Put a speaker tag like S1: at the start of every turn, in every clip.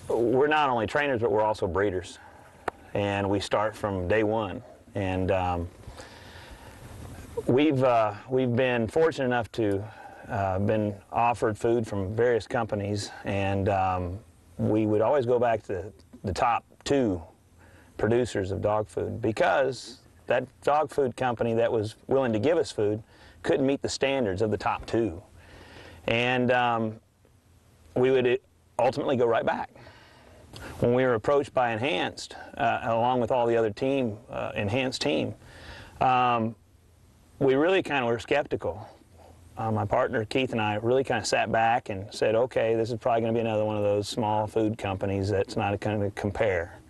S1: we're not only trainers, but we're also breeders. And we start from day one. And we've been fortunate enough to been offered food from various companies, and we would always go back to the top 2 producers of dog food, because that dog food company that was willing to give us food couldn't meet the standards of the top 2. And we would ultimately go right back. When we were approached by Enhanced, along with all the other team, Enhanced team, we really kind of were skeptical. My partner Keith and I really kind of sat back and said, okay, this is probably going to be another one of those small food companies that's not going to compare.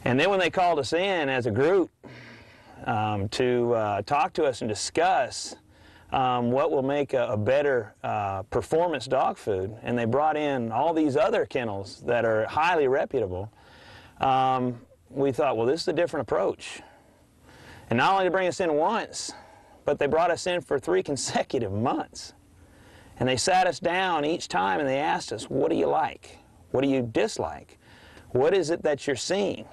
S1: And then when they called us in as a group to talk to us and discuss what will make a better performance dog food, and they brought in all these other kennels that are highly reputable, we thought, well, this is a different approach. And not only to bring us in once, but they brought us in for 3 consecutive months. And they sat us down each time and they asked us, what do you like? What do you dislike? What is it that you're seeing?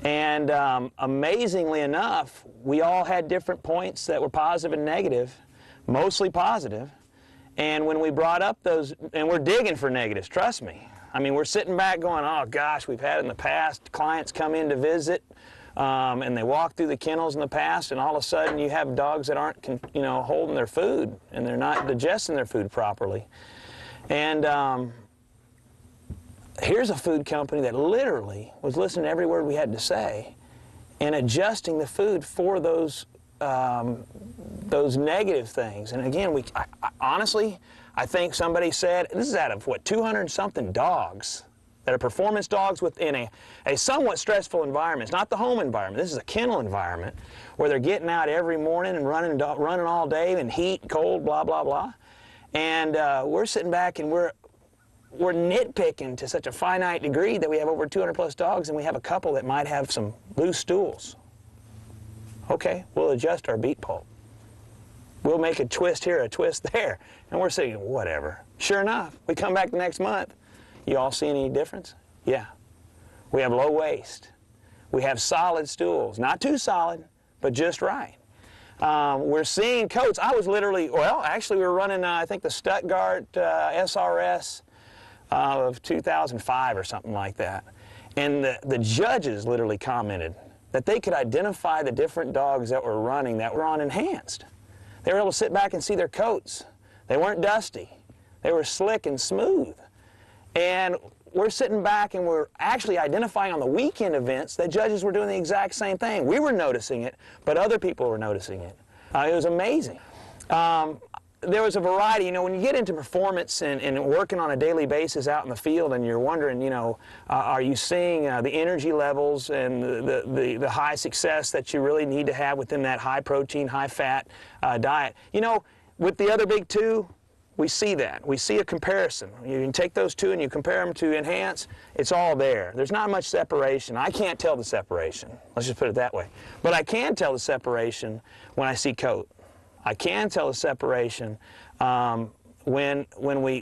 S1: And amazingly enough, we all had different points that were positive and negative, mostly positive. And when we brought up those, and we're digging for negatives, trust me. I mean, we're sitting back going, oh gosh, we've had in the past clients come in to visit, and they walk through the kennels in the past, and all of a sudden you have dogs that aren't, you know, holding their food, and they're not digesting their food properly. And here's a food company that literally was listening to every word we had to say and adjusting the food for those negative things. And again, honestly, I think somebody said, this is out of, what, 200-something dogs that are performance dogs within a somewhat stressful environment. It's not the home environment. This is a kennel environment where they're getting out every morning and running all day in heat, cold, blah, blah, blah. And we're sitting back and we're nitpicking to such a finite degree that we have over 200+ dogs, and we have a couple that might have some loose stools. Okay, we'll adjust our beat pulp. We'll make a twist here, a twist there, and we're saying, whatever. Sure enough, we come back the next month. You all see any difference? Yeah. We have low waist. We have solid stools. Not too solid, but just right. We're seeing coats. I was literally, well, actually we were running, I think, the Stuttgart SRS of 2005 or something like that. And the judges literally commented that they could identify the different dogs that were running that were on Enhanced. They were able to sit back and see their coats. They weren't dusty. They were slick and smooth. And we're sitting back and we're actually identifying on the weekend events that judges were doing the exact same thing. We were noticing it, but other people were noticing it. It was amazing. There was a variety. You know, when you get into performance and working on a daily basis out in the field, and you're wondering, you know, are you seeing the energy levels and the high success that you really need to have within that high protein, high fat diet? You know, with the other big 2, we see that. We see a comparison. You can take those 2 and you compare them to Enhance, it's all there. There's not much separation. I can't tell the separation. Let's just put it that way. But I can tell the separation when I see coat. I can tell the separation when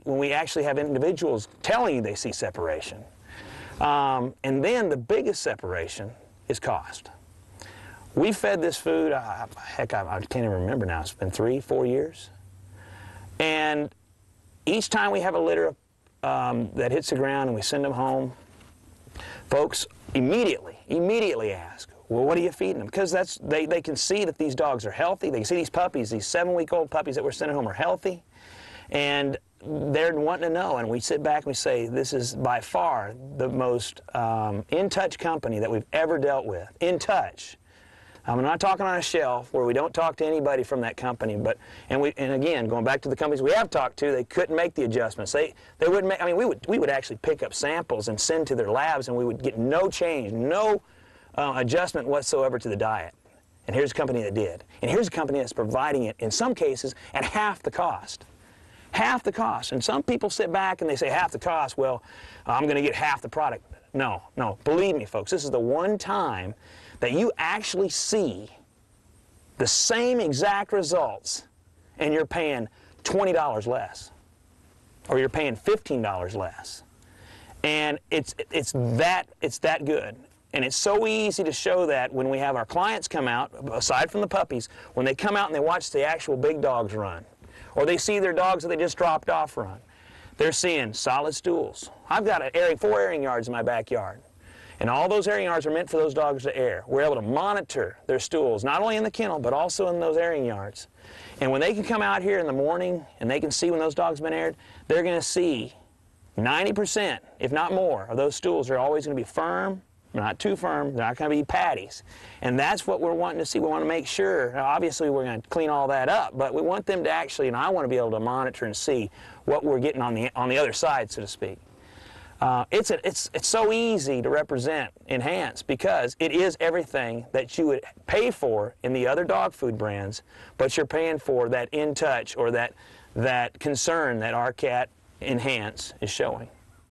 S1: we actually have individuals telling you they see separation. And then the biggest separation is cost. We fed this food, heck, I can't even remember now. It's been 3, 4 years. And each time we have a litter that hits the ground and we send them home, folks immediately ask, well, what are you feeding them? Because they can see that these dogs are healthy. They can see these puppies, these 7-week-old puppies that we're sending home are healthy. And they're wanting to know. And we sit back and we say, this is by far the most in-touch company that we've ever dealt with. In touch. I'm not talking on a shelf where we don't talk to anybody from that company, but and again, going back to the companies we have talked to, they couldn't make the adjustments. They wouldn't make. I mean, we would actually pick up samples and send to their labs, and we would get no change, no adjustment whatsoever to the diet. And here's a company that did. And here's a company that's providing it in some cases at half the cost. Half the cost. And some people sit back and they say half the cost. Well, I'm going to get half the product. No, no. Believe me, folks, this is the one time that you actually see the same exact results and you're paying $20 less, or you're paying $15 less. And it's that good. And it's so easy to show that when we have our clients come out, aside from the puppies, when they come out and they watch the actual big dogs run, or they see their dogs that they just dropped off run, they're seeing solid stools. I've got 4 airing yards in my backyard. And all those airing yards are meant for those dogs to air. We're able to monitor their stools, not only in the kennel, but also in those airing yards. And when they can come out here in the morning and they can see when those dogs have been aired, they're going to see 90%, if not more, of those stools are always going to be firm. They're not too firm. They're not going to be patties. And that's what we're wanting to see. We want to make sure. Now, obviously, we're going to clean all that up, but we want them to actually, and I want to be able to monitor and see what we're getting on the other side, so to speak. It's so easy to represent Enhance because it is everything that you would pay for in the other dog food brands, but you're paying for that in touch or that concern that our cat Enhance is showing.